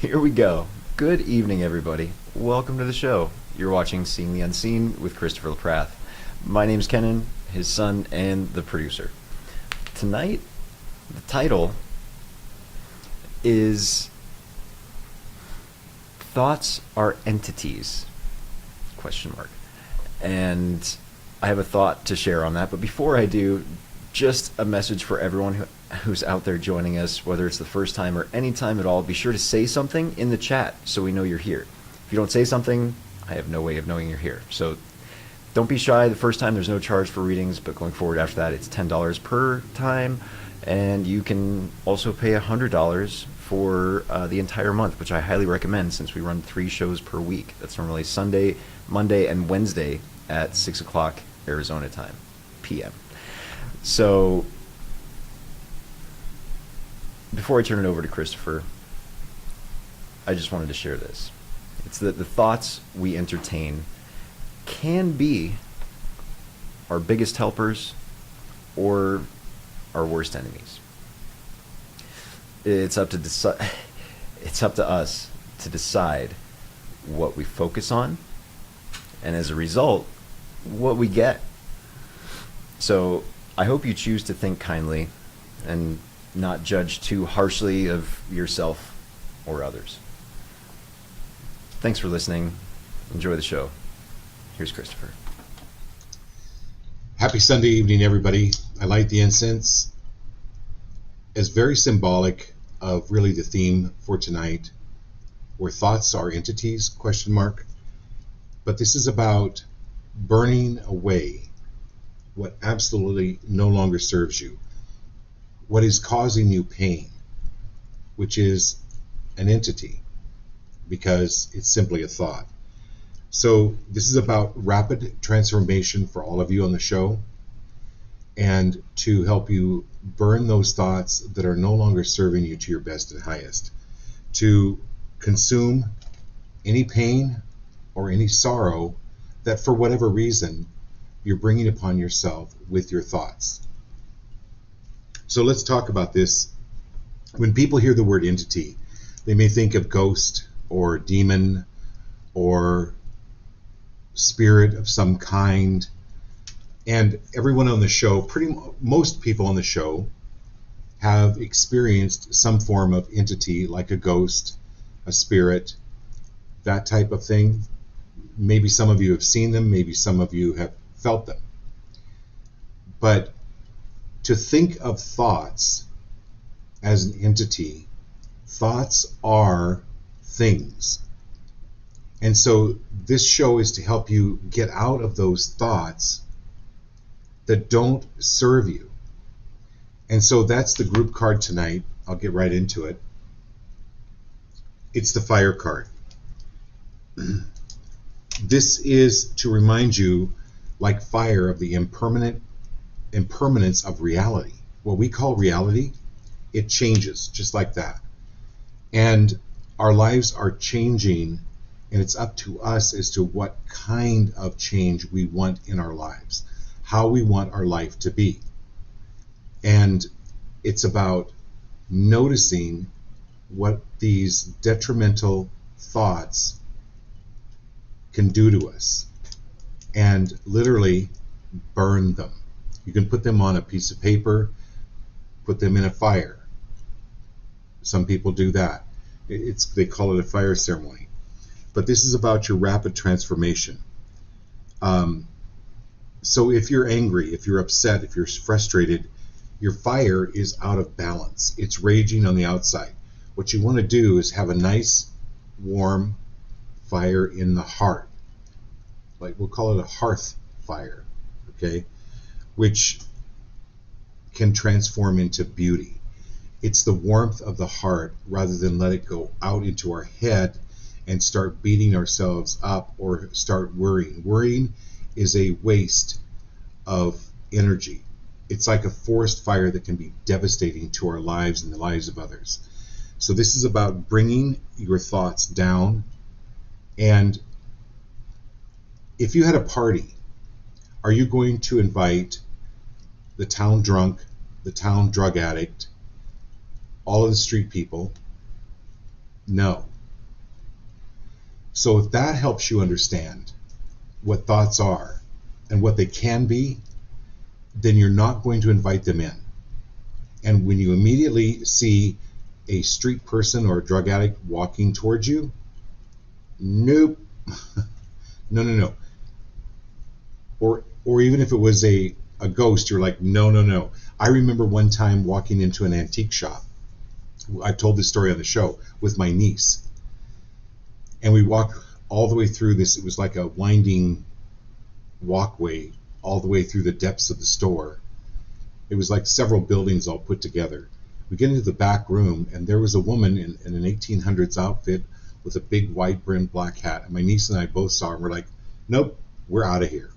Here we go. Good evening, everybody. Welcome to the show. You're watching Seeing the Unseen with Christopher Prath. My name's Kenan, his son, and the producer. Tonight, the title is Thoughts Are Entities? ? And I have a thought to share on that, but before I do, just a message for everyone who's out there joining us, whether it's the first time or any time at all. Be sure to say something in the chat so we know you're here. If you don't say something, I have no way of knowing you're here. So don't be shy. The first time there's no charge for readings, but going forward after that it's $10 per time, and you can also pay $100 for the entire month, which I highly recommend since we run 3 shows per week. That's normally Sunday, Monday, and Wednesday at 6 o'clock Arizona time, p.m. So before I turn it over to Christopher, I just wanted to share this. It's that the thoughts we entertain can be our biggest helpers or our worst enemies. It's up to us to decide what we focus on, and as a result, what we get. So I hope you choose to think kindly and not judge too harshly of yourself or others. Thanks for listening. Enjoy the show. Here's Christopher. Happy Sunday evening, everybody. I light the incense as very symbolic of really the theme for tonight, where thoughts are entities, ? But this is about burning away what absolutely no longer serves you, what is causing you pain, which is an entity, because it's simply a thought. So this is about rapid transformation for all of you on the show, and to help you burn those thoughts that are no longer serving you to your best and highest, to consume any pain or any sorrow that for whatever reason you're bringing upon yourself with your thoughts. So let's talk about this. When people hear the word entity, they may think of ghost or demon or spirit of some kind. And everyone on the show, most people on the show, have experienced some form of entity, like a ghost, a spirit, that type of thing. Maybe some of you have seen them, maybe some of you have felt them. But to think of thoughts as an entity, thoughts are things. And so this show is to help you get out of those thoughts that don't serve you. And so that's the group card tonight. I'll get right into it. It's the fire card. This is to remind you, like fire, of the impermanence of reality. What we call reality, it changes just like that. And our lives are changing, and it's up to us as to what kind of change we want in our lives, how we want our life to be. And it's about noticing what these detrimental thoughts can do to us and literally burn them. You can put them on a piece of paper, put them in a fire. Some people do that. They call it a fire ceremony. But this is about your rapid transformation. So if you're angry, if you're upset, if you're frustrated, your fire is out of balance. It's raging on the outside. What you want to do is have a nice, warm fire in the heart. Like, we'll call it a hearth fire, okay? Which can transform into beauty. It's the warmth of the heart rather than let it go out into our head and start beating ourselves up or start worrying. Worrying is a waste of energy. It's like a forest fire that can be devastating to our lives and the lives of others. So this is about bringing your thoughts down. And if you had a party, are you going to invite the town drunk, the town drug addict, all of the street people? No. So if that helps you understand what thoughts are and what they can be, then you're not going to invite them in. And when you immediately see a street person or a drug addict walking towards you, nope. No. Or even if it was a ghost, you're like, no. I remember one time walking into an antique shop. I've told this story on the show with my niece. And we walked all the way through this. It was like a winding walkway all the way through the depths of the store. It was like several buildings all put together. We get into the back room, and there was a woman in an 1800s outfit with a big wide-brimmed black hat. And my niece and I both saw her, and we're like, nope, we're out of here.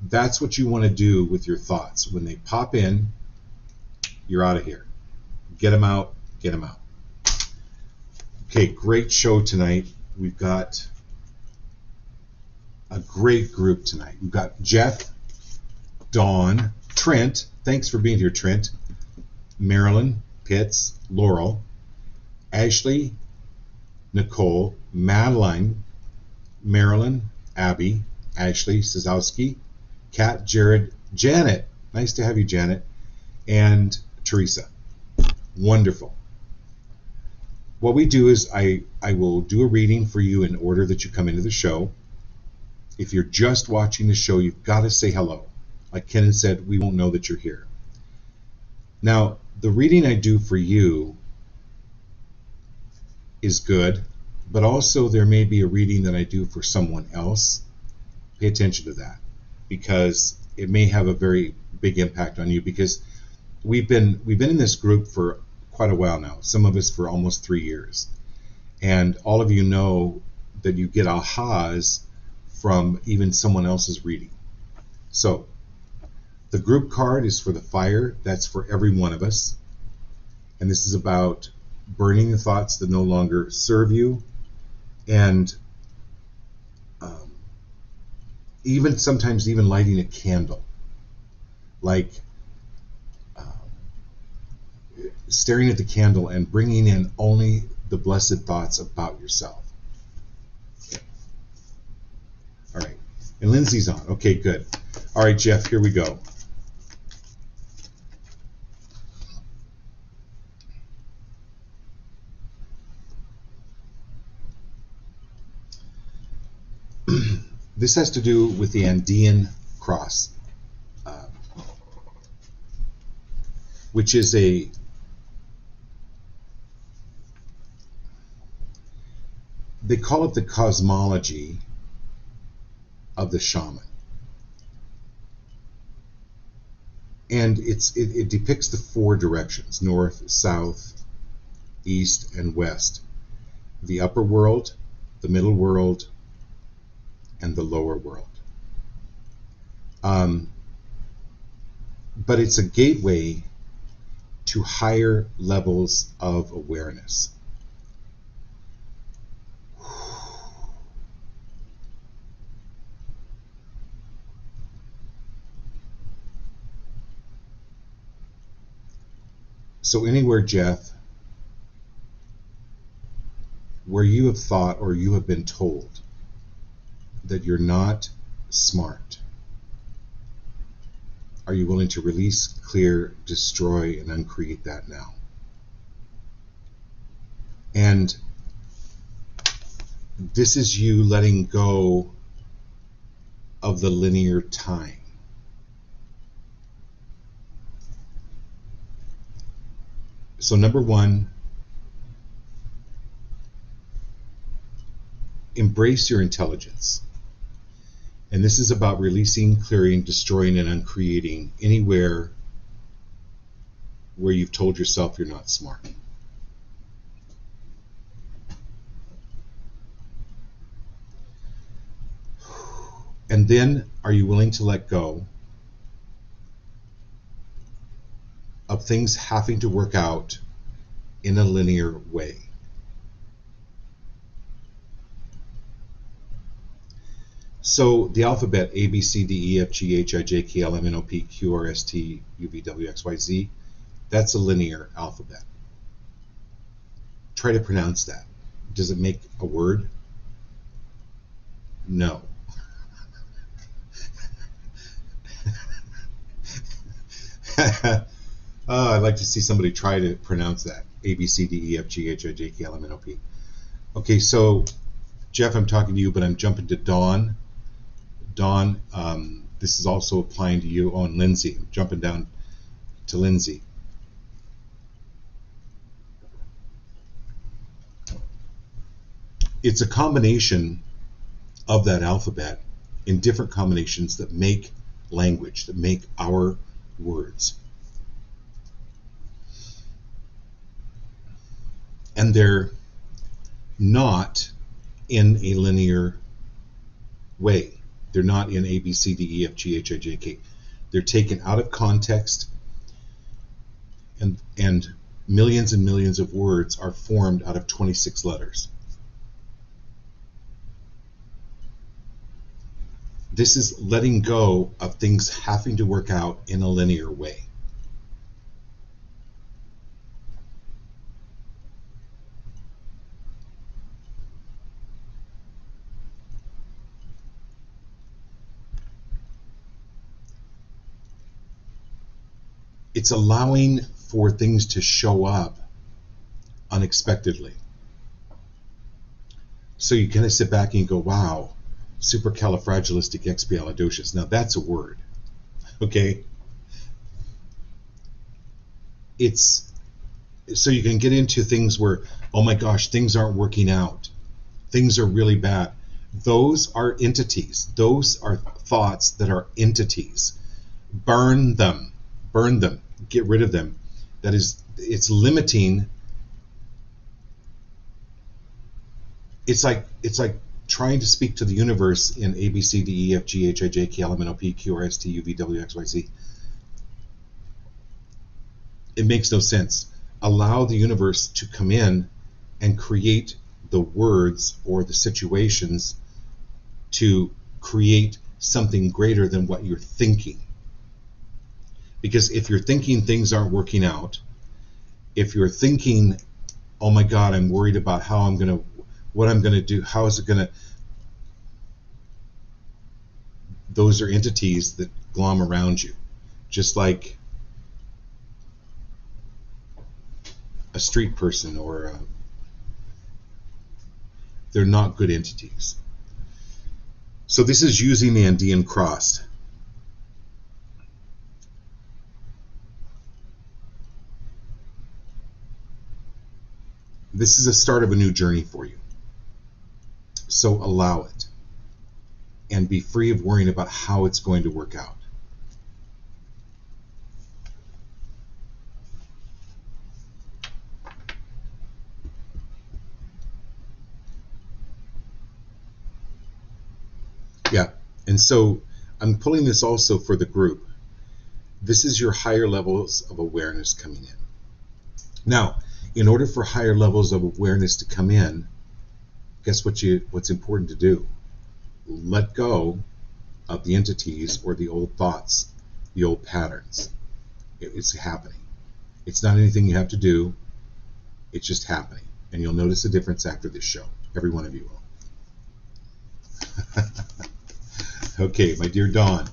That's what you want to do with your thoughts. When they pop in, you're out of here. Get them out, get them out. Okay, great show tonight. We've got a great group tonight. We've got Jeff, Dawn, Trent. Thanks for being here, Trent. Marilyn, Pitts, Laurel, Ashley, Nicole, Madeline, Marilyn, Abby, Ashley, Sazowski, Kat, Jared, Janet. Nice to have you, Janet. And Teresa. Wonderful. What we do is I will do a reading for you in order that you come into the show. If you're just watching the show, you've got to say hello. Like Kenan said, we won't know that you're here. Now, the reading I do for you is good, but also there may be a reading that I do for someone else. Pay attention to that, because it may have a very big impact on you, because we've been in this group for quite a while now, some of us for almost 3 years. And all of you know that you get ahas from even someone else's reading. So the group card is for the fire. That's for every one of us. And this is about burning the thoughts that no longer serve you, and even sometimes even lighting a candle, like staring at the candle and bringing in only the blessed thoughts about yourself. Okay. All right. And Lindsay's on. Okay, good. All right, Jeff, here we go. This has to do with the Andean cross, which is they call it the cosmology of the shaman. And it depicts the 4 directions: north, south, east, and west. The upper world, the middle world, and the lower world. But it's a gateway to higher levels of awareness. So anywhere, Jeff, where you have thought or you have been told that you're not smart, are you willing to release, clear, destroy, and uncreate that now? And this is you letting go of the linear time. So number 1, embrace your intelligence. And this is about releasing, clearing, destroying, and uncreating anywhere where you've told yourself you're not smart. And then, are you willing to let go of things having to work out in a linear way? So the alphabet A, B, C, D, E, F, G, H, I, J, K, L, M, N, O, P, Q, R, S, T, U, V, W, X, Y, Z, that's a linear alphabet. Try to pronounce that. Does it make a word? No. I'd like to see somebody try to pronounce that. A, B, C, D, E, F, G, H, I, J, K, L, M, N, O, P. Okay, so Jeff, I'm talking to you, but I'm jumping to Dawn. Dawn, this is also applying to you. Oh, and Lindsay. I'm jumping down to Lindsay. It's a combination of that alphabet in different combinations that make language, that make our words. And they're not in a linear way. They're not in A, B, C, D, E, F, G, H, I, J, K. They're taken out of context, and millions and millions of words are formed out of 26 letters. This is letting go of things having to work out in a linear way. It's allowing for things to show up unexpectedly. So you kind of sit back and you go, wow, supercalifragilisticexpialidocious. Now that's a word, okay? It's so you can get into things where, oh my gosh, things aren't working out. Things are really bad. Those are entities. Those are thoughts that are entities. Burn them. Burn them. Get rid of them. That is, it's limiting. It's like trying to speak to the universe in A, B, C, D, E, F, G, H, I, J, K, L, M, N, O, P, Q, R, S, T, U, V, W, X, Y, Z. It makes no sense. Allow the universe to come in and create the words or the situations to create something greater than what you're thinking. Because if you're thinking things aren't working out, if you're thinking, oh my God, I'm worried about what I'm going to do, how is it going to, those are entities that glom around you. Just like a street person they're not good entities. So this is using the Andean cross. This is a start of a new journey for you. So allow it and be free of worrying about how it's going to work out. Yeah, and so I'm pulling this also for the group. This is your higher levels of awareness coming in. Now, in order for higher levels of awareness to come in, guess what's important to do? Let go of the entities or the old thoughts, the old patterns. It's happening. It's not anything you have to do. It's just happening. And you'll notice a difference after this show. Every one of you will. Okay, my dear Dawn.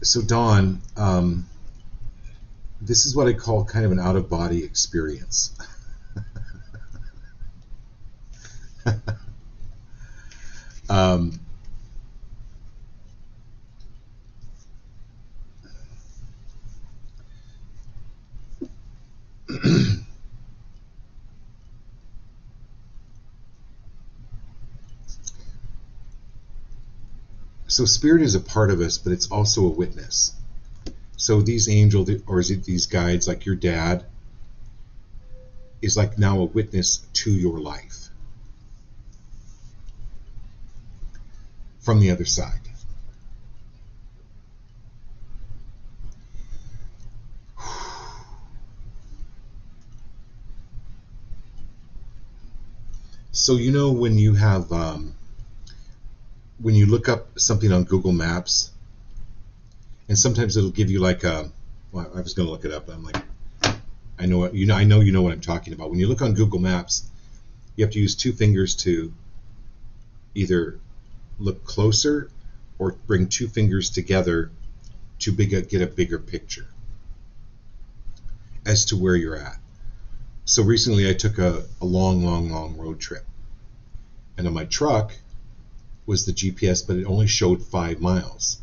So Dawn, this is what I call kind of an out-of-body experience. So spirit is a part of us, but it's also a witness. So these angels, or is it these guides, like your dad, is like now a witness to your life from the other side. So you know when you have when you look up something on Google Maps, and sometimes it'll give you like a. Well, I was going to look it up, but I'm like, I know what you know. I know you know what I'm talking about. When you look on Google Maps, you have to use two fingers to either look closer or bring two fingers together to get a bigger picture as to where you're at. So recently I took a long road trip, and on my truck was the GPS, but it only showed 5 miles.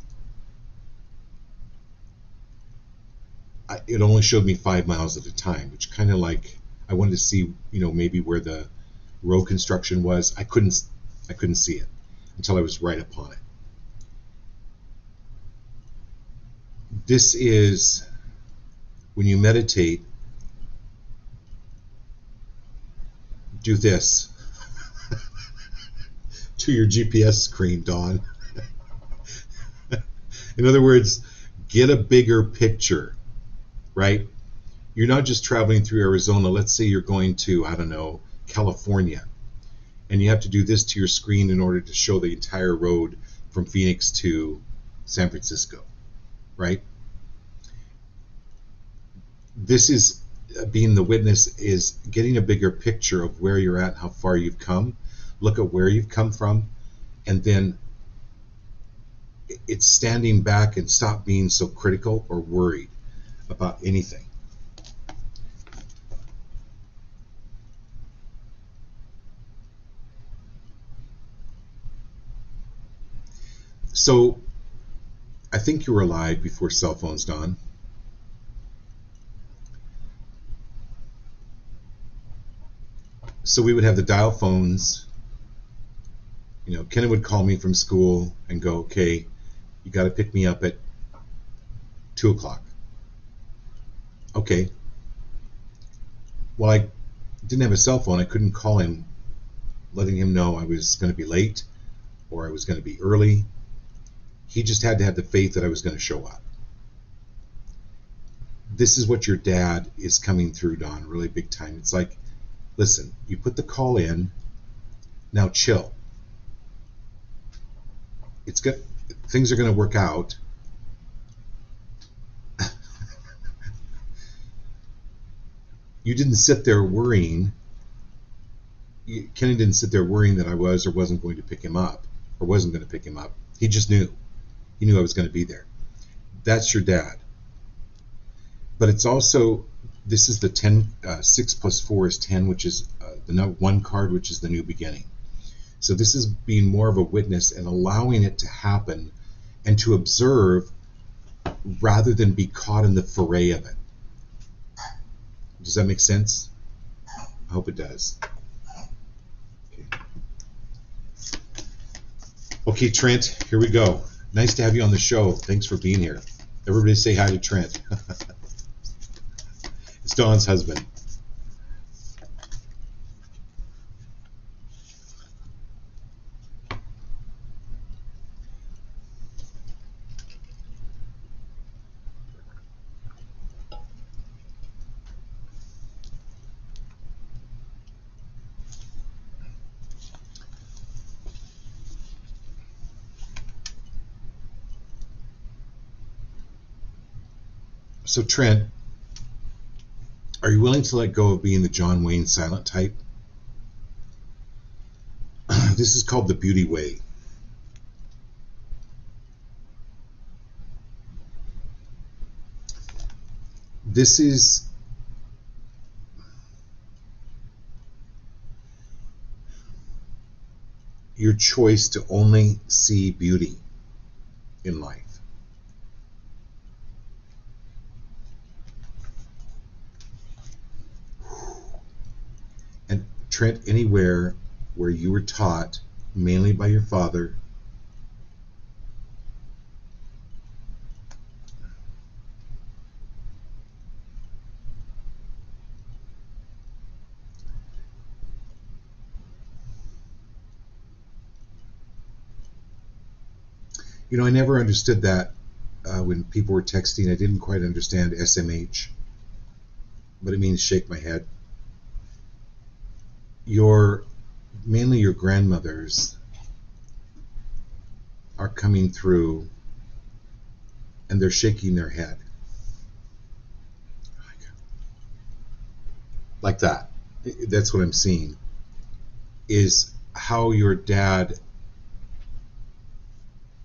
It only showed me 5 miles at a time, which kind of like I wanted to see, maybe where the road construction was. I couldn't see it until I was right upon it. This is when you meditate, do this to your GPS screen, Dawn. In other words, get a bigger picture, right? You're not just traveling through Arizona. Let's say you're going to, I don't know, California, and you have to do this to your screen in order to show the entire road from Phoenix to San Francisco, right? This is being the witness, is getting a bigger picture of where you're at, how far you've come. Look at where you've come from, and then it's standing back and stop being so critical or worried about anything. So I think you were alive before cell phones, Don. So we would have the dial phones. Kenny would call me from school and go, okay, you got to pick me up at 2 o'clock. Okay. Well, I didn't have a cell phone. I couldn't call him, letting him know I was going to be late or I was going to be early. He just had to have the faith that I was going to show up. This is what your dad is coming through, Don, really big time. It's like, listen, you put the call in, now chill. It's good. Things are going to work out. You didn't sit there worrying. Kenny didn't sit there worrying that I was or wasn't going to pick him up or wasn't going to pick him up. He just knew. He knew I was going to be there. That's your dad. But it's also, this is the 10, 6 plus 4 is 10, which is the 1 card, which is the new beginning. So this is being more of a witness and allowing it to happen and to observe rather than be caught in the foray of it. Does that make sense? I hope it does. Okay, Trent, here we go. Nice to have you on the show. Thanks for being here. Everybody say hi to Trent. It's Dawn's husband. So Trent, are you willing to let go of being the John Wayne silent type? This is called the beauty way. This is your choice to only see beauty in life. And Trent, anywhere where you were taught, mainly by your father, I never understood that when people were texting. I didn't quite understand SMH, but it means shake my head. mainly your grandmothers are coming through and they're shaking their head. Like that. That's what I'm seeing, is how your dad,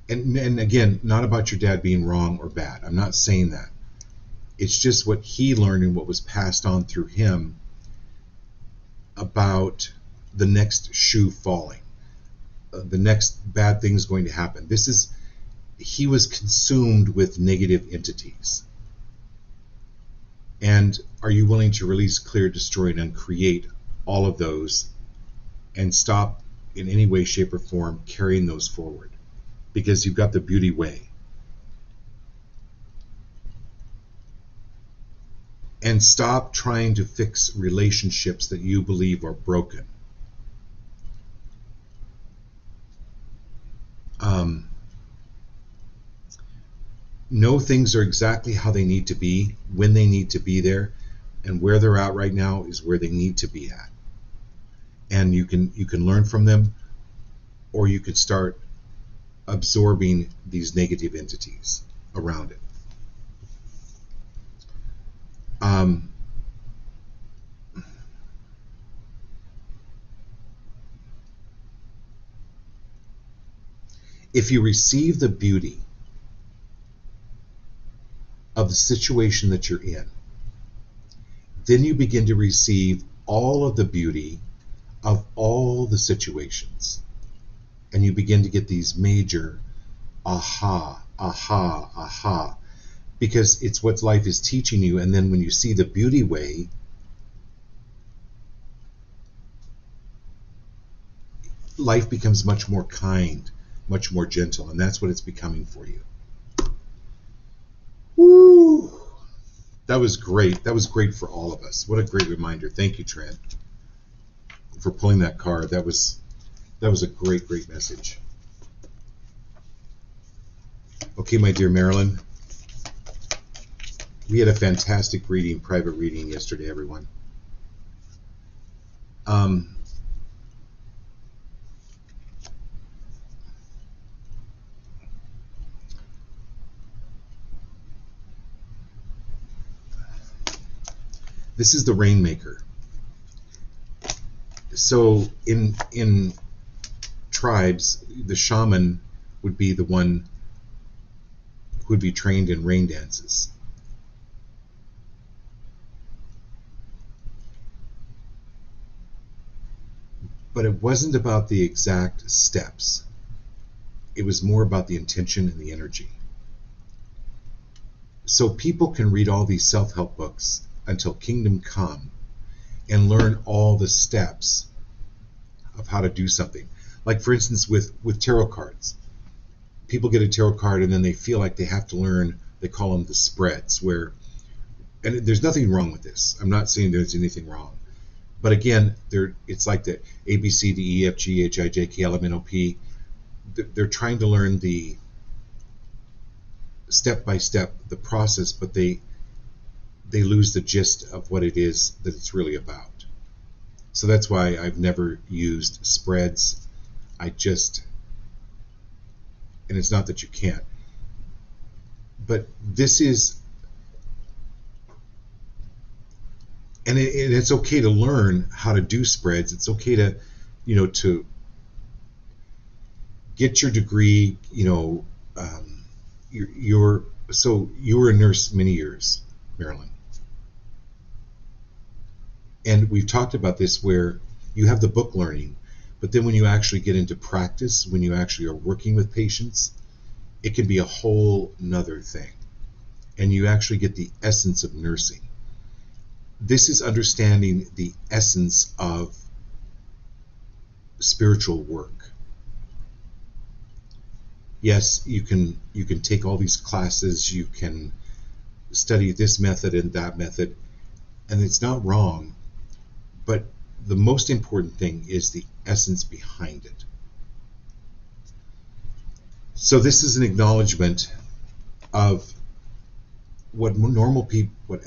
and again, not about your dad being wrong or bad. I'm not saying that. It's just what he learned and what was passed on through him about the next shoe falling, the next bad thing's going to happen. He was consumed with negative entities. And are you willing to release, clear, destroy, and uncreate all of those and stop in any way, shape, or form carrying those forward? Because you've got the beauty way. And stop trying to fix relationships that you believe are broken. Know things are exactly how they need to be, when they need to be there, and where they're at right now is where they need to be at. And you can learn from them, or you could start absorbing these negative entities around it. If you receive the beauty of the situation that you're in, then you begin to receive all of the beauty of all the situations. And you begin to get these major aha, aha, aha, because it's what life is teaching you. And then when you see the beauty way, life becomes much more kind, much more gentle, and that's what it's becoming for you. Woo! That was great. That was great for all of us. What a great reminder. Thank you, Trent, for pulling that card. That was a great, great message. Okay, my dear Marilyn, we had a fantastic reading, private reading yesterday, everyone. This is the Rainmaker. So in tribes, the shaman would be the one who would be trained in rain dances. But it wasn't about the exact steps. It was more about the intention and the energy. So people can read all these self-help books until Kingdom Come and learn all the steps of how to do something. Like, for instance, with tarot cards. People get a tarot card and then they feel like they have to learn, they call them the spreads, and there's nothing wrong with this. I'm not saying there's anything wrong. But again, it's like the A, B, C, D, E, F, G, H, I, J, K, L, M, N, O, P. They're trying to learn the step by step, the process, but they lose the gist of what it is that it's really about. So that's why I've never used spreads. And it's not that you can't, but this is, and it's okay to learn how to do spreads. It's okay to, to get your degree, so you were a nurse many years, Marilyn. And we've talked about this where you have the book learning, but then when you actually get into practice, when you actually are working with patients, it can be a whole nother thing. And you actually get the essence of nursing. This is understanding the essence of spiritual work. Yes, you can take all these classes, you can study this method and that method, and it's not wrong. But the most important thing is the essence behind it. So this is an acknowledgement of what normal people, what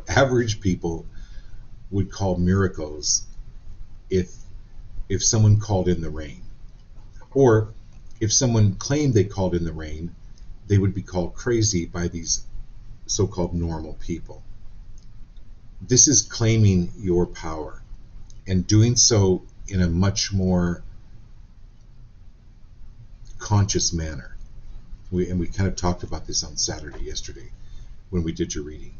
average people would call miracles. if someone called in the rain. Or if someone claimed they called in the rain, they would be called crazy by these so-called normal people. This is claiming your power and doing so in a much more conscious manner. We kind of talked about this on Saturday, yesterday, when we did your reading.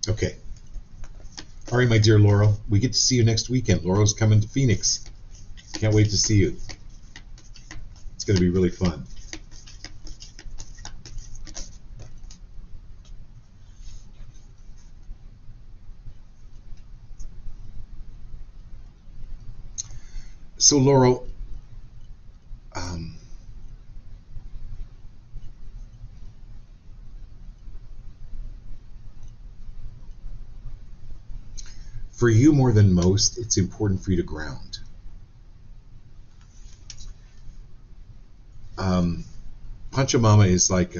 Okay. All right, my dear Laurel, we get to see you next weekend. Laurel's coming to Phoenix. Can't wait to see you. It's going to be really fun. So, Laurel, for you more than most, it's important for you to ground. Pachamama is like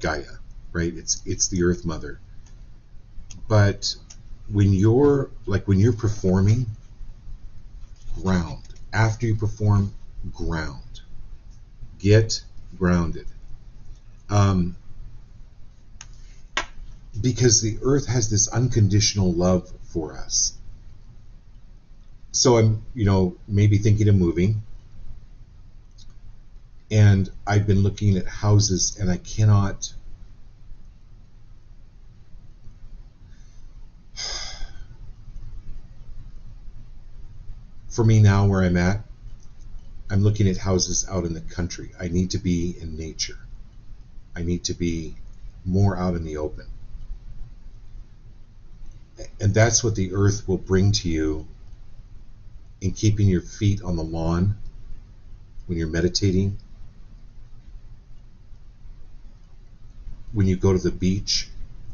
Gaia, right? It's the Earth Mother. But when you're performing, ground. After you perform, ground. Get grounded. Because the Earth has this unconditional love for us. So I'm, maybe thinking of moving. And I've been looking at houses, and I cannot. For me now, where I'm at, I'm looking at houses out in the country. I need to be in nature. I need to be more out in the open. And that's what the Earth will bring to you in keeping your feet on the lawn when you're meditating. When you go to the beach,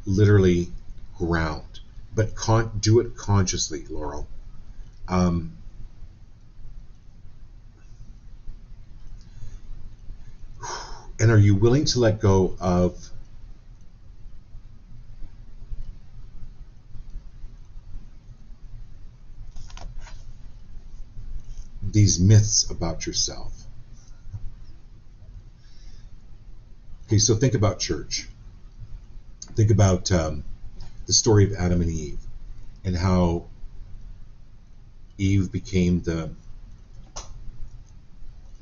literally ground. But do it consciously, Laurel. And are you willing to let go of these myths about yourself? Okay, so think about church. Think about the story of Adam and Eve, and how Eve became the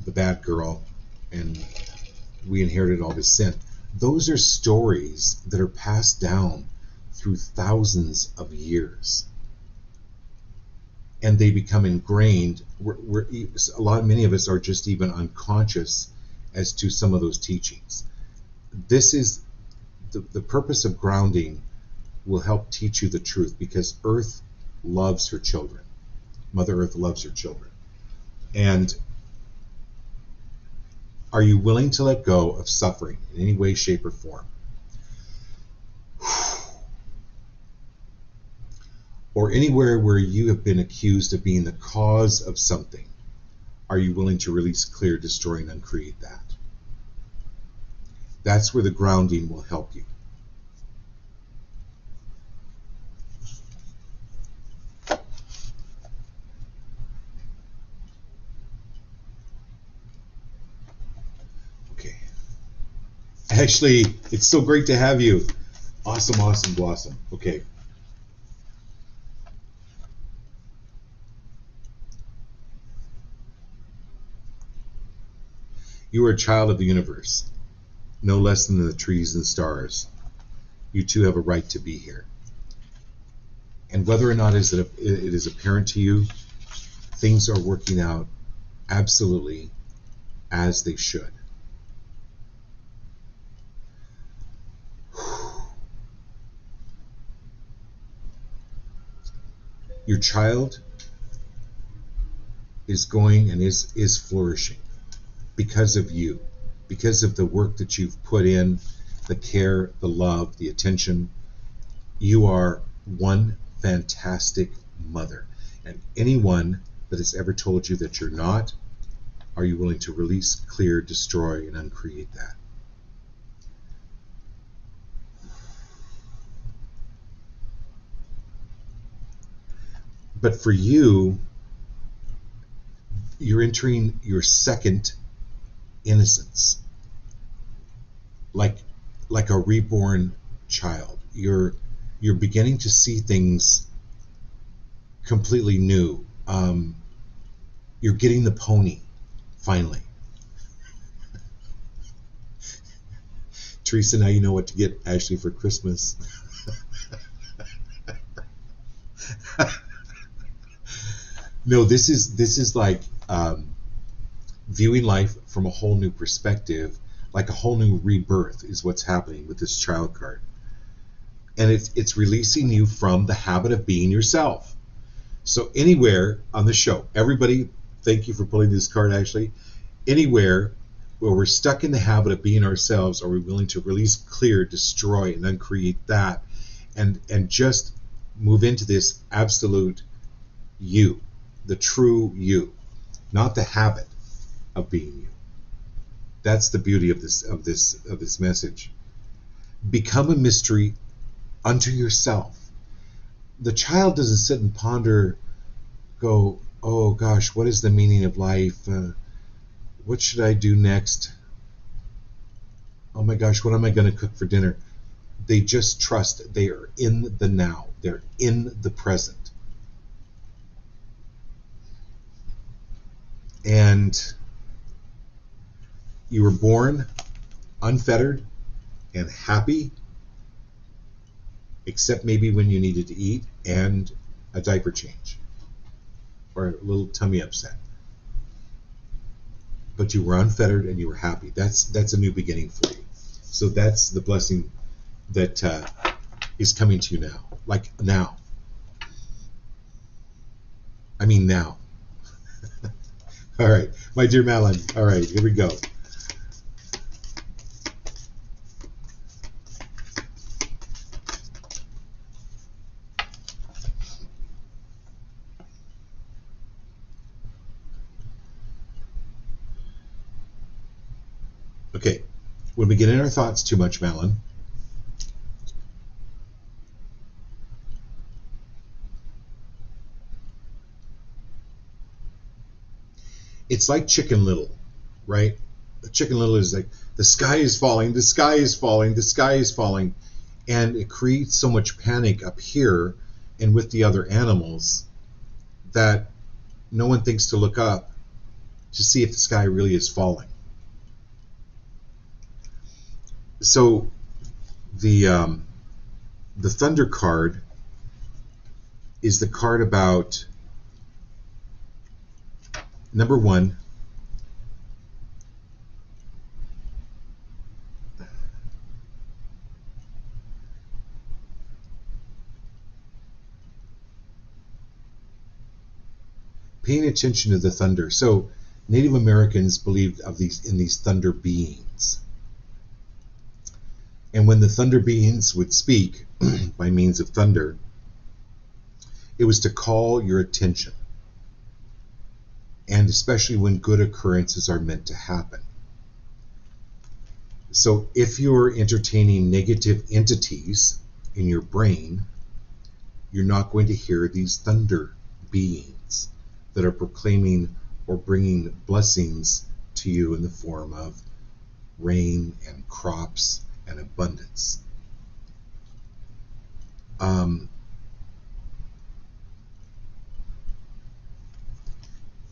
bad girl, and we inherited all this sin. Those are stories that are passed down through thousands of years, and they become ingrained. Many of us are just even unconscious as to some of those teachings. This is the purpose of grounding. Will help teach you the truth, because Earth loves her children. Mother Earth loves her children. And are you willing to let go of suffering in any way, shape, or form? Or anywhere where you have been accused of being the cause of something, are you willing to release, clear, destroy, and uncreate that? That's where the grounding will help you. Okay. Ashley, it's so great to have you. Awesome, awesome, blossom. Okay. You are a child of the universe, no less than the trees and stars. You too have a right to be here. And whether or not it is apparent to you, things are working out absolutely as they should. Your child is going and is flourishing because of you, because of the work that you've put in, the care, the love, the attention. You are one fantastic mother. And anyone that has ever told you that you're not? Are you willing to release, clear, destroy, and uncreate that? But for you, you're entering your second innocence, like a reborn child. You're beginning to see things completely new. You're getting the pony, finally. Teresa, now you know what to get Ashley for Christmas. No, this is like viewing life from a whole new perspective, like a whole new rebirth is what's happening with this child card. And it's releasing you from the habit of being yourself. So anywhere on the show, everybody, thank you for pulling this card, Ashley. Anywhere where we're stuck in the habit of being ourselves, are we willing to release, clear, destroy, and uncreate that, and just move into this absolute you, the true you, not the habit of being you. That's the beauty of this message. Become a mystery unto yourself. The child doesn't sit and ponder, go, oh gosh, what is the meaning of life? What should I do next? Oh my gosh, what am I going to cook for dinner? They just trust. They are in the now. They're in the present. And you were born unfettered and happy, except maybe when you needed to eat and a diaper change or a little tummy upset. But you were unfettered and you were happy. That's a new beginning for you. So that's the blessing that is coming to you now. Like now. I mean now. All right, my dear Malin. All right, here we go. Okay, when we get in our thoughts too much, Malin, it's like Chicken Little, right? Chicken Little is like, the sky is falling, the sky is falling, the sky is falling. And it creates so much panic up here and with the other animals that no one thinks to look up to see if the sky really is falling. So the Thunder card is the card about, number one, paying attention to the thunder. So Native Americans believed in these thunder beings. And when the thunder beings would speak by means of thunder, it was to call your attention. And especially when good occurrences are meant to happen. So if you're entertaining negative entities in your brain, you're not going to hear these thunder beings that are proclaiming or bringing blessings to you in the form of rain and crops and abundance.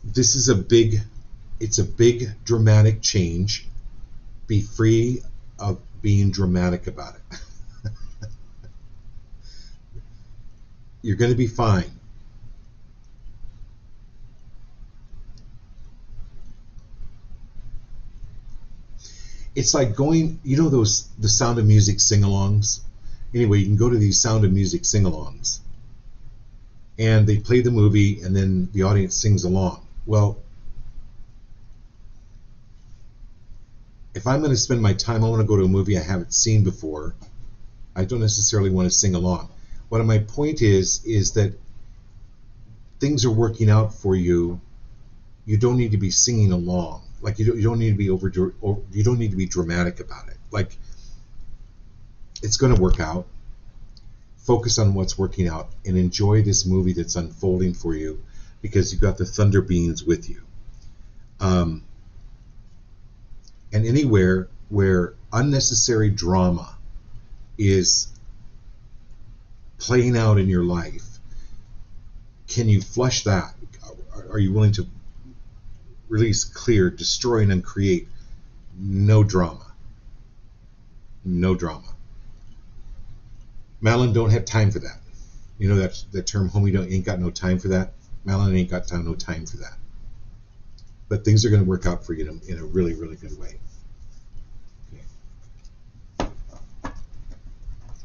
This is a big dramatic change. Be free of being dramatic about it. You're going to be fine. It's like going, you know, the Sound of Music sing-alongs? Anyway, you can go to these Sound of Music sing-alongs. And they play the movie and then the audience sings along. Well, if I'm going to spend my time, I want to go to a movie I haven't seen before. I don't necessarily want to sing along. What my point is that things are working out for you, you don't need to be singing along. Like you don't need to be you don't need to be dramatic about it. Like, it's going to work out. Focus on what's working out and enjoy this movie that's unfolding for you, because you've got the thunder beings with you. And anywhere where unnecessary drama is playing out in your life, can you flush that? Are you willing to release, clear, destroy, and uncreate? No drama. No drama. Madeline don't have time for that. You know that term, homie, ain't got no time for that? Madeline ain't got no time for that. But things are going to work out for you in a really, really good way.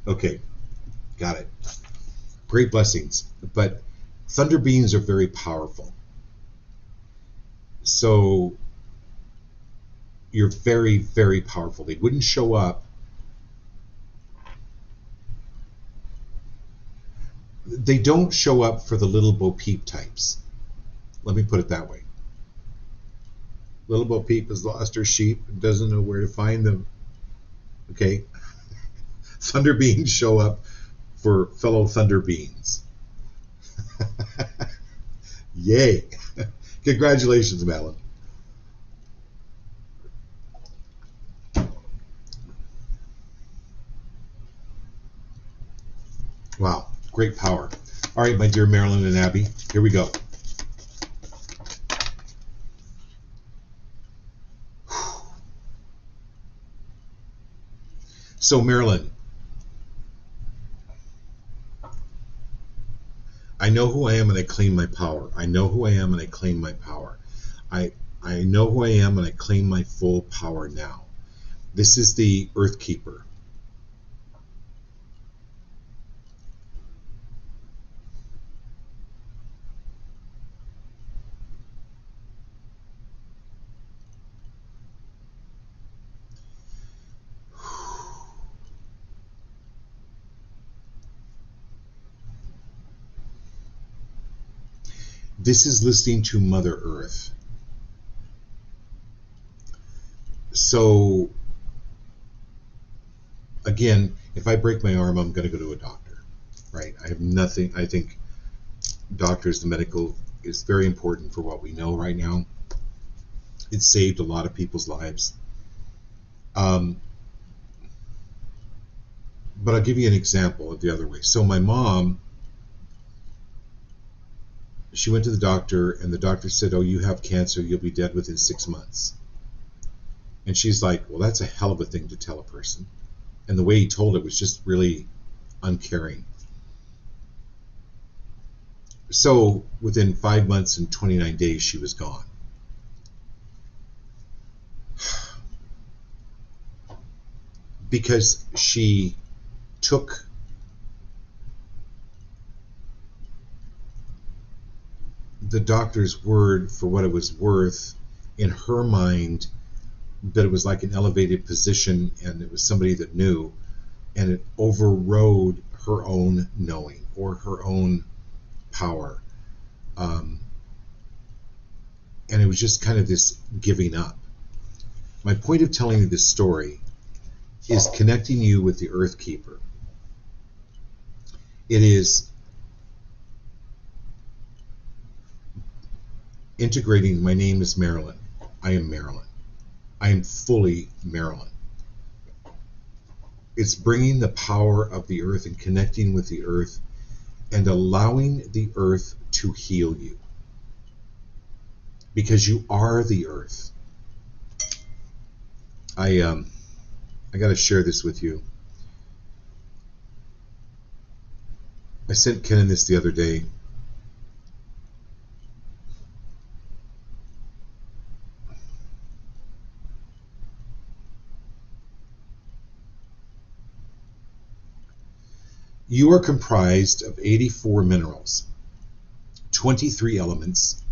Okay, got it. Great blessings. But thunder beings are very powerful. So you're very, very powerful. They wouldn't show up. They don't show up for the little Bo Peep types. Let me put it that way. Little Bo Peep has lost her sheep and doesn't know where to find them. Okay? Thunder beings show up for fellow thunder beings. Yay. Congratulations, Madeline. Wow, great power. All right, my dear Marilyn and Abby, here we go. So, Marilyn, I know who I am and I claim my power. I know who I am and I claim my power. I know who I am and I claim my full power now. This is the Earth Keeper. This is listening to Mother Earth. So, again, if I break my arm, I'm going to go to a doctor, right? I have nothing. I think doctors, the medical, is very important for what we know right now. It saved a lot of people's lives. But I'll give you an example of the other way. So my mom, she went to the doctor, and the doctor said, "Oh, you have cancer. You'll be dead within 6 months." And she's like, "Well, that's a hell of a thing to tell a person." And the way he told it was just really uncaring. So within 5 months and 29 days, she was gone. Because she took the doctor's word for what it was worth in her mind, that it was like an elevated position and it was somebody that knew, and it overrode her own knowing or her own power. And it was just kind of this giving up. My point of telling you this story is connecting you with the Earth Keeper. It is integrating, my name is Marilyn. I am Marilyn. I am fully Marilyn. It's bringing the power of the earth and connecting with the earth and allowing the earth to heal you. Because you are the earth. I got to share this with you. I sent Ken this the other day. You are comprised of 84 minerals, 23 elements,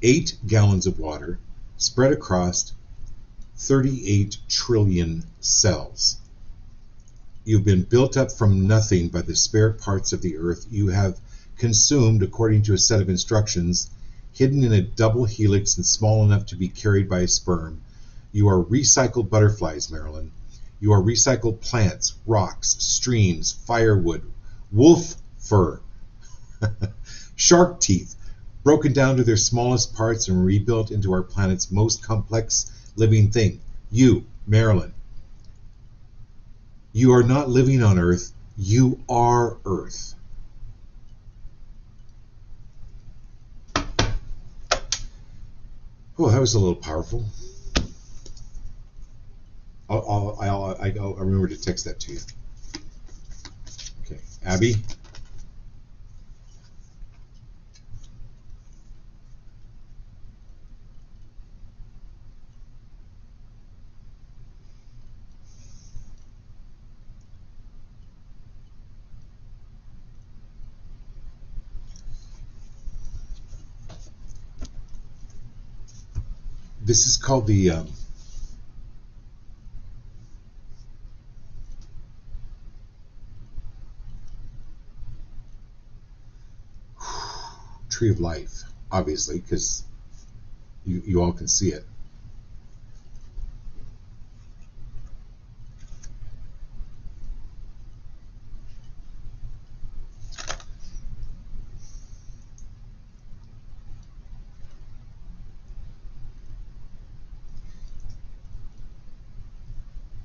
8 gallons of water, spread across 38 trillion cells. You've been built up from nothing by the spirit parts of the earth. You have consumed according to a set of instructions, hidden in a double helix and small enough to be carried by a sperm. You are recycled butterflies, Marilyn. You are recycled plants, rocks, streams, firewood, wolf fur, shark teeth, broken down to their smallest parts and rebuilt into our planet's most complex living thing. You, Marilyn. You are not living on Earth. You are Earth. Oh, that was a little powerful. I'll remember to text that to you. Okay, Abby. This is called the Tree of Life, obviously, because you all can see it.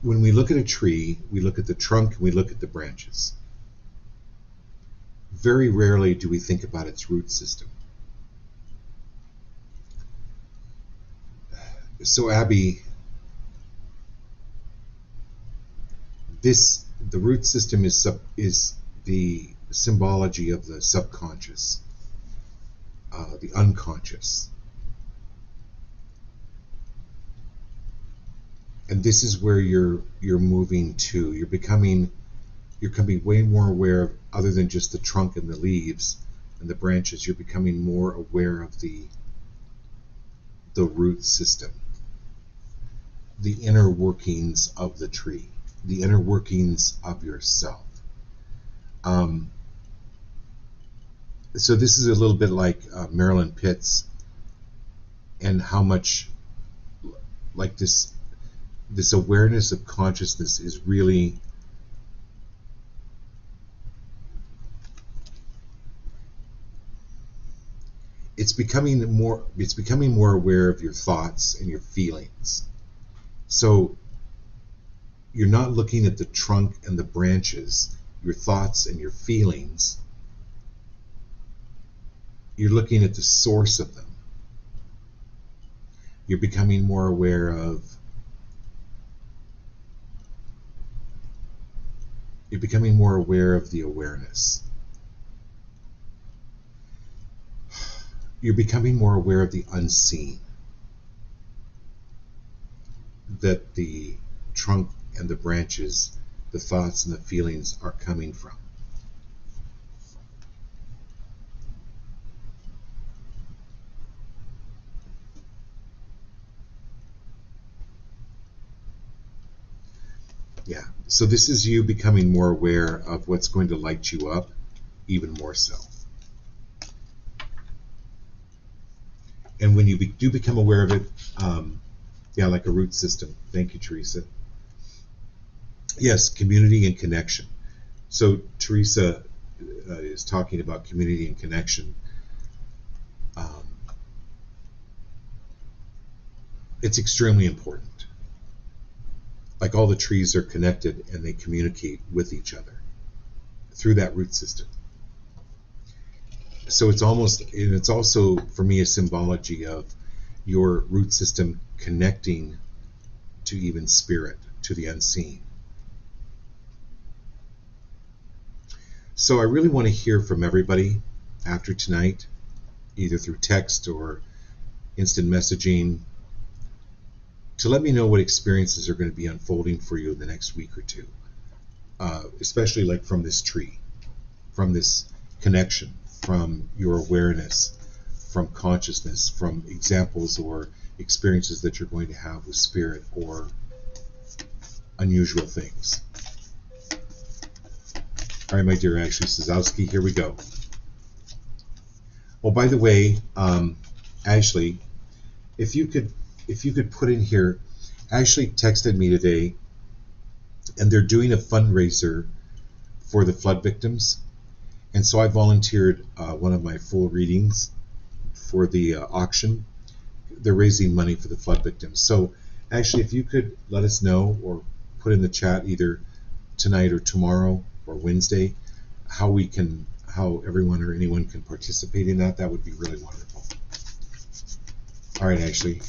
When we look at a tree, we look at the trunk and we look at the branches. Very rarely do we think about its root system. So Abby, the root system is the symbology of the subconscious, the unconscious. And this is where you're moving to. You're becoming way more aware of, other than just the trunk and the leaves and the branches, you're becoming more aware of the root system, the inner workings of the tree, the inner workings of yourself. So this is a little bit like Marilyn Pitts, and how much like this awareness of consciousness is really it's becoming more aware of your thoughts and your feelings. So you're not looking at the trunk and the branches, your thoughts and your feelings. You're looking at the source of them. You're becoming more aware of the awareness. You're becoming more aware of the unseen, that the trunk and the branches, the thoughts and the feelings are coming from. Yeah, so this is you becoming more aware of what's going to light you up even more so. And when you do become aware of it, like a root system. Thank you, Teresa. Yes, community and connection. So Teresa is talking about community and connection. It's extremely important. Like all the trees are connected and they communicate with each other through that root system. So it's also for me a symbology of your root system connecting to even spirit, to the unseen. So I really want to hear from everybody after tonight, either through text or instant messaging, to let me know what experiences are going to be unfolding for you in the next week or two, especially like from this tree, from this connection, from your awareness, from consciousness, from examples or experiences that you're going to have with spirit or unusual things. All right, my dear Ashley Sazowski, here we go. Oh, by the way, Ashley, if you could put in here, Ashley texted me today, and they're doing a fundraiser for the flood victims, and so I volunteered one of my full readings for the auction. They're raising money for the flood victims. So, Ashley, if you could let us know or put in the chat either tonight or tomorrow or Wednesday how everyone or anyone can participate in that, that would be really wonderful. All right, Ashley.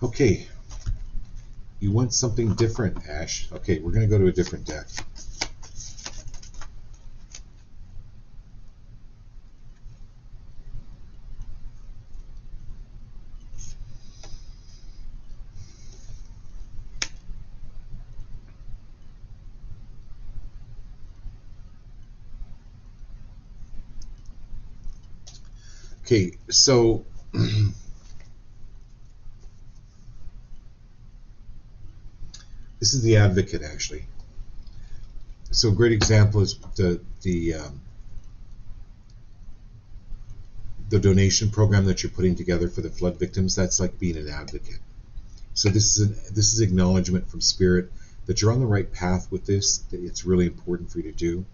Okay. You want something different, Ash. Okay, we're going to go to a different deck. Okay, so this is the Advocate, actually. So a great example is the donation program that you're putting together for the flood victims. That's like being an advocate. So this is acknowledgement from Spirit that you're on the right path with this. That it's really important for you to do.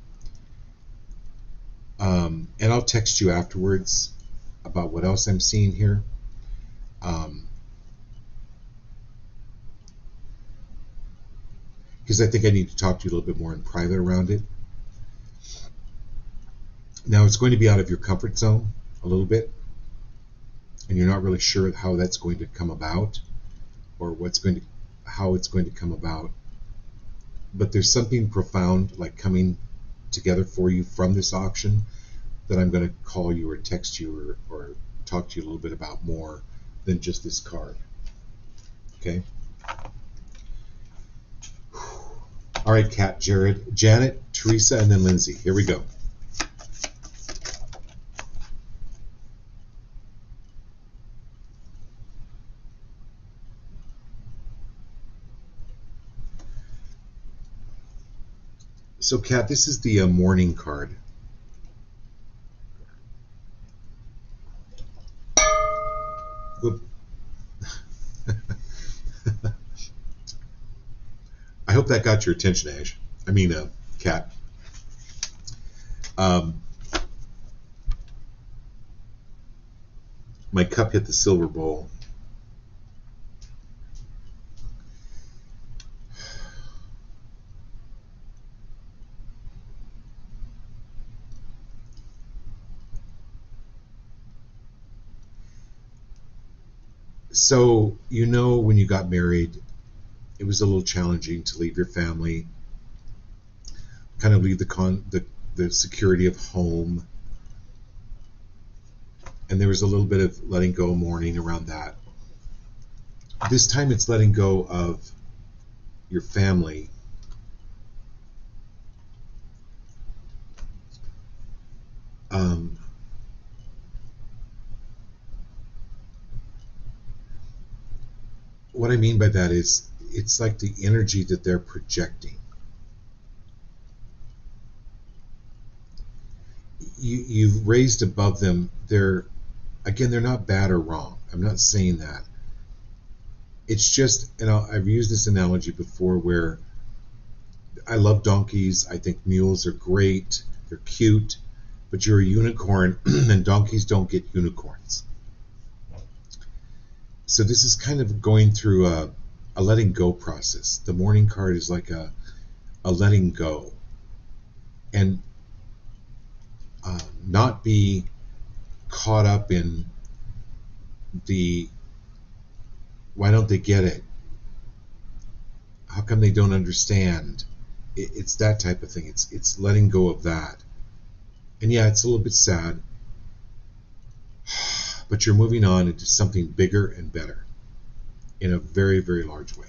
And I'll text you afterwards about what else I'm seeing here. Because I think I need to talk to you a little bit more in private around it. Now it's going to be out of your comfort zone a little bit, and you're not really sure how that's going to come about, or how it's going to come about. But there's something profound like coming together for you from this auction that I'm going to call you or text you or talk to you a little bit about more than just this card. Okay. All right, Kat, Jared, Janet, Teresa, and then Lindsay. Here we go. So, Kat, this is the mourning card. I hope that got your attention, Ash. I mean, Kat. My cup hit the silver bowl. So, when you got married, it was a little challenging to leave your family, kind of leave the security of home, and there was a little bit of letting go, mourning around that. This time it's letting go of your family. What I mean by that is it's like the energy that they're projecting. You've raised above them. They're not bad or wrong. I'm not saying that. It's just, and I've used this analogy before where I love donkeys. I think mules are great. They're cute, but you're a unicorn and donkeys don't get unicorns. So this is kind of going through a letting go process. The mourning card is like a letting go, and not be caught up in the why don't they get it? How come they don't understand? It's that type of thing. It's letting go of that. And yeah, it's a little bit sad, but you're moving on into something bigger and better in a very, very large way.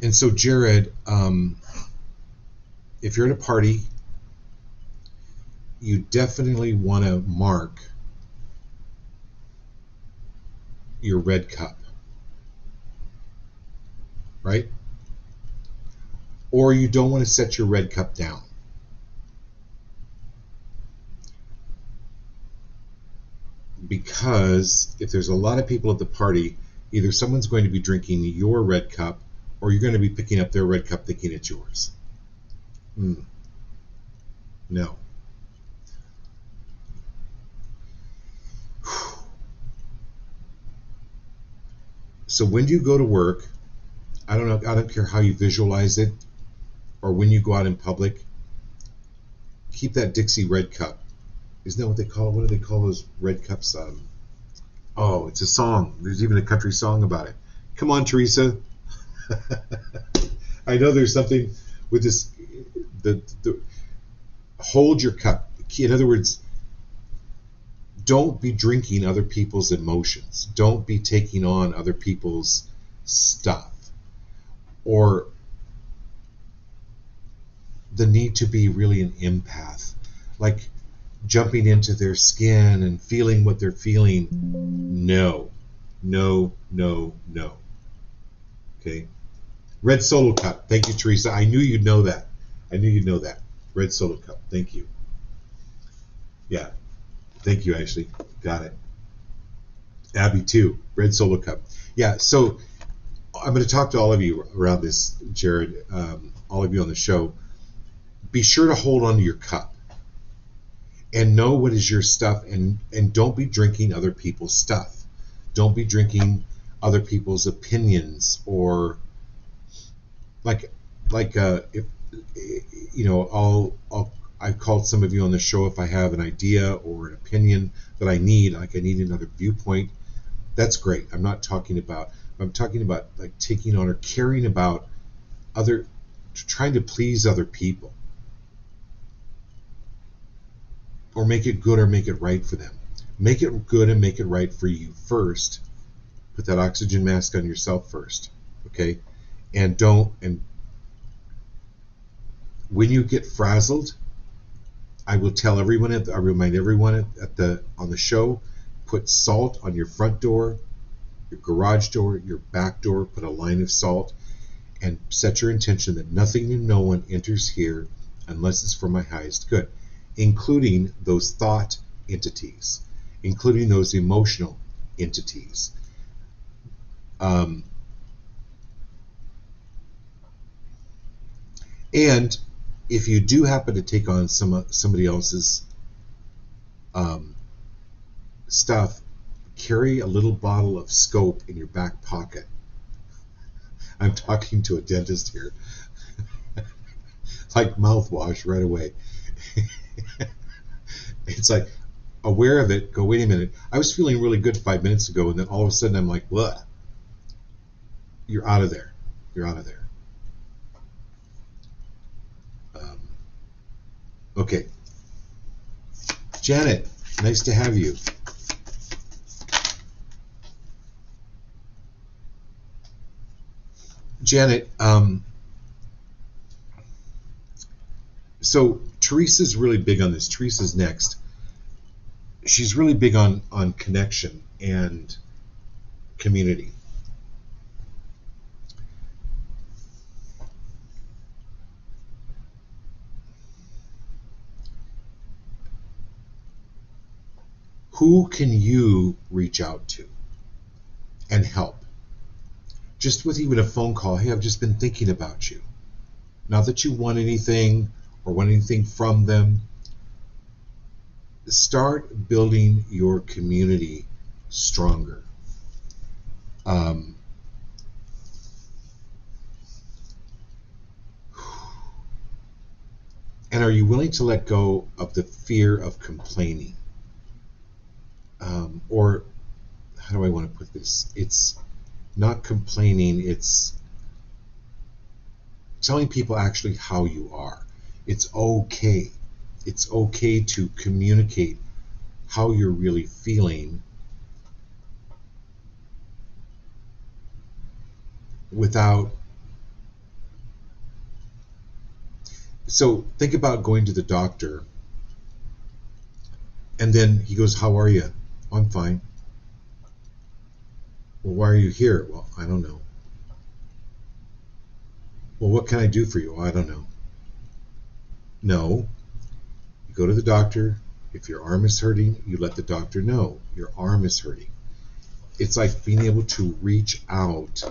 And so, Jared, if you're at a party, you definitely want to mark your red cup, right? Or you don't want to set your red cup down. Because if there's a lot of people at the party, either someone's going to be drinking your red cup or you're going to be picking up their red cup thinking it's yours. No. So when you go to work, I don't care how you visualize it or when you go out in public, keep that Dixie red cup. Isn't that what they call it? What do they call those red cups? Oh, it's a song. There's even a country song about it. Come on, Teresa. I know there's something with this. Hold your cup. In other words, don't be drinking other people's emotions. Don't be taking on other people's stuff. Or the need to be really an empath. Like jumping into their skin and feeling what they're feeling. No. Okay. Red Solo Cup. Thank you, Teresa. I knew you'd know that. Red Solo Cup. Thank you. Yeah. Thank you, Ashley. Got it. Abby, too. Red Solo Cup. Yeah, so I'm going to talk to all of you around this, Jared, all of you on the show. Be sure to hold on to your cup and know what is your stuff, and don't be drinking other people's stuff. Don't be drinking other people's opinions, or if I've called some of you on the show if I have an idea or an opinion that I need another viewpoint. That's great. I'm talking about like taking on or caring about trying to please other people, or make it good or make it right for them. Make it good and make it right for you first. Put that oxygen mask on yourself first, okay? And when you get frazzled, I remind everyone on the show, put salt on your front door, your garage door, your back door, put a line of salt, and set your intention that nothing and no one enters here unless it's for my highest good, including those thought entities, including those emotional entities. And if you do happen to take on somebody else's stuff, carry a little bottle of scope in your back pocket. I'm talking to a dentist here. Like mouthwash right away. It's like, aware of it, go, wait a minute. I was feeling really good 5 minutes ago, and then all of a sudden I'm like, what? You're out of there. Okay. Janet, nice to have you. Janet, so Teresa's really big on this. Teresa's next. She's really big on connection and community. Who can you reach out to and help? Just with even a phone call, hey, I've just been thinking about you. Not that you want anything or want anything from them. Start building your community stronger. And are you willing to let go of the fear of complaining? Or how do I want to put this? It's not complaining, it's telling people actually how you are. It's okay. It's okay to communicate how you're really feeling without So think about going to the doctor, and then he goes, "How are you?" "I'm fine." "Well, why are you here?" "Well, I don't know." "Well, what can I do for you?" "I don't know." No. You go to the doctor. If your arm is hurting, you let the doctor know your arm is hurting. It's like being able to reach out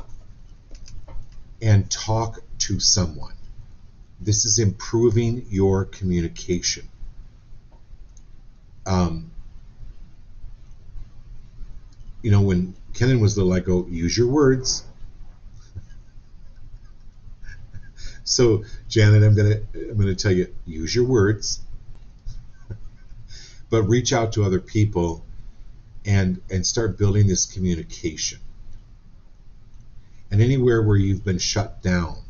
and talk to someone. This is improving your communication. When Kenan was little, I go, use your words. So, Janet, I'm gonna tell you, use your words, but reach out to other people and start building this communication. And anywhere where you've been shut down,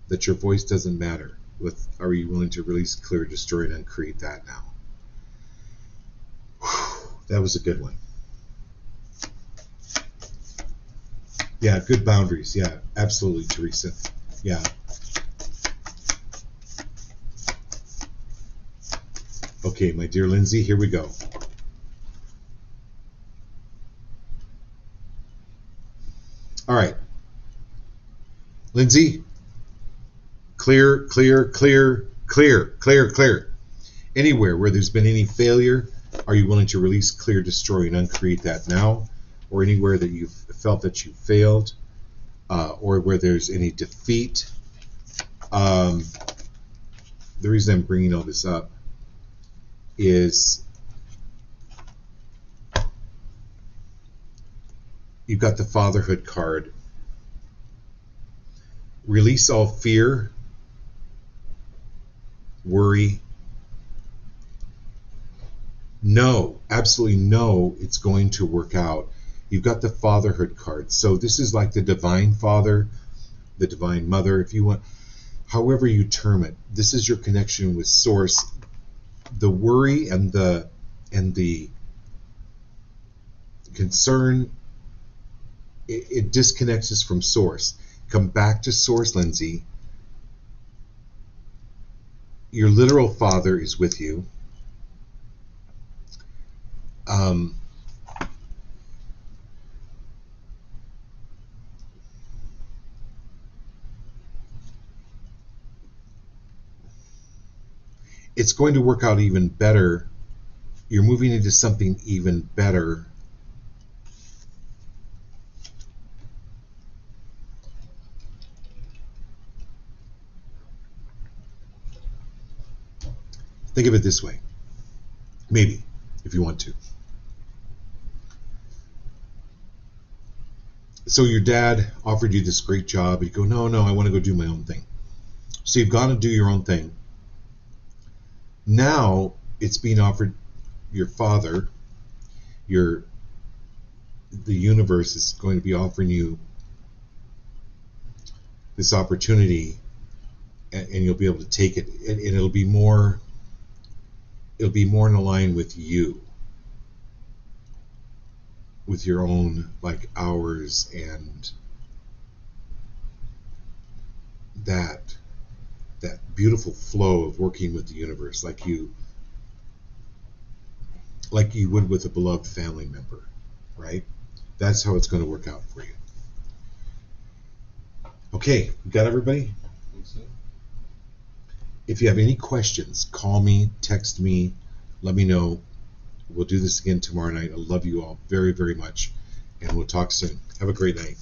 that your voice doesn't matter, are you willing to release, clear, destroy, and uncreate that now? Whew, that was a good one. Yeah, good boundaries. Yeah, absolutely, Teresa. Yeah. Okay, my dear Lindsay, here we go. All right. Lindsay, clear, clear, clear, clear, clear, clear. Anywhere where there's been any failure, are you willing to release, clear, destroy, and uncreate that now? Or anywhere that you've felt that you failed, or where there's any defeat. The reason I'm bringing all this up is you've got the fatherhood card. Release all fear, worry. No, absolutely no, it's going to work out. You've got the fatherhood card. So this is like the divine father, the divine mother, if you want, however you term it. This is your connection with source. The worry and the concern, it disconnects us from source. Come back to source, Lindsay. Your literal father is with you. It's going to work out even better. You're moving into something even better. Think of it this way. Maybe, if you want to. So your dad offered you this great job. You go, no, I want to go do my own thing. So you've got to do your own thing. Now it's being offered. Your father, the universe is going to be offering you this opportunity, and you'll be able to take it, and it'll be more in line with you, with your own like hours and that beautiful flow of working with the universe, like you would with a beloved family member, right? That's how it's going to work out for you. Okay, you got everybody? I think so. If you have any questions, call me, text me, let me know. We'll do this again tomorrow night. I love you all very, very much, and we'll talk soon. Have a great night.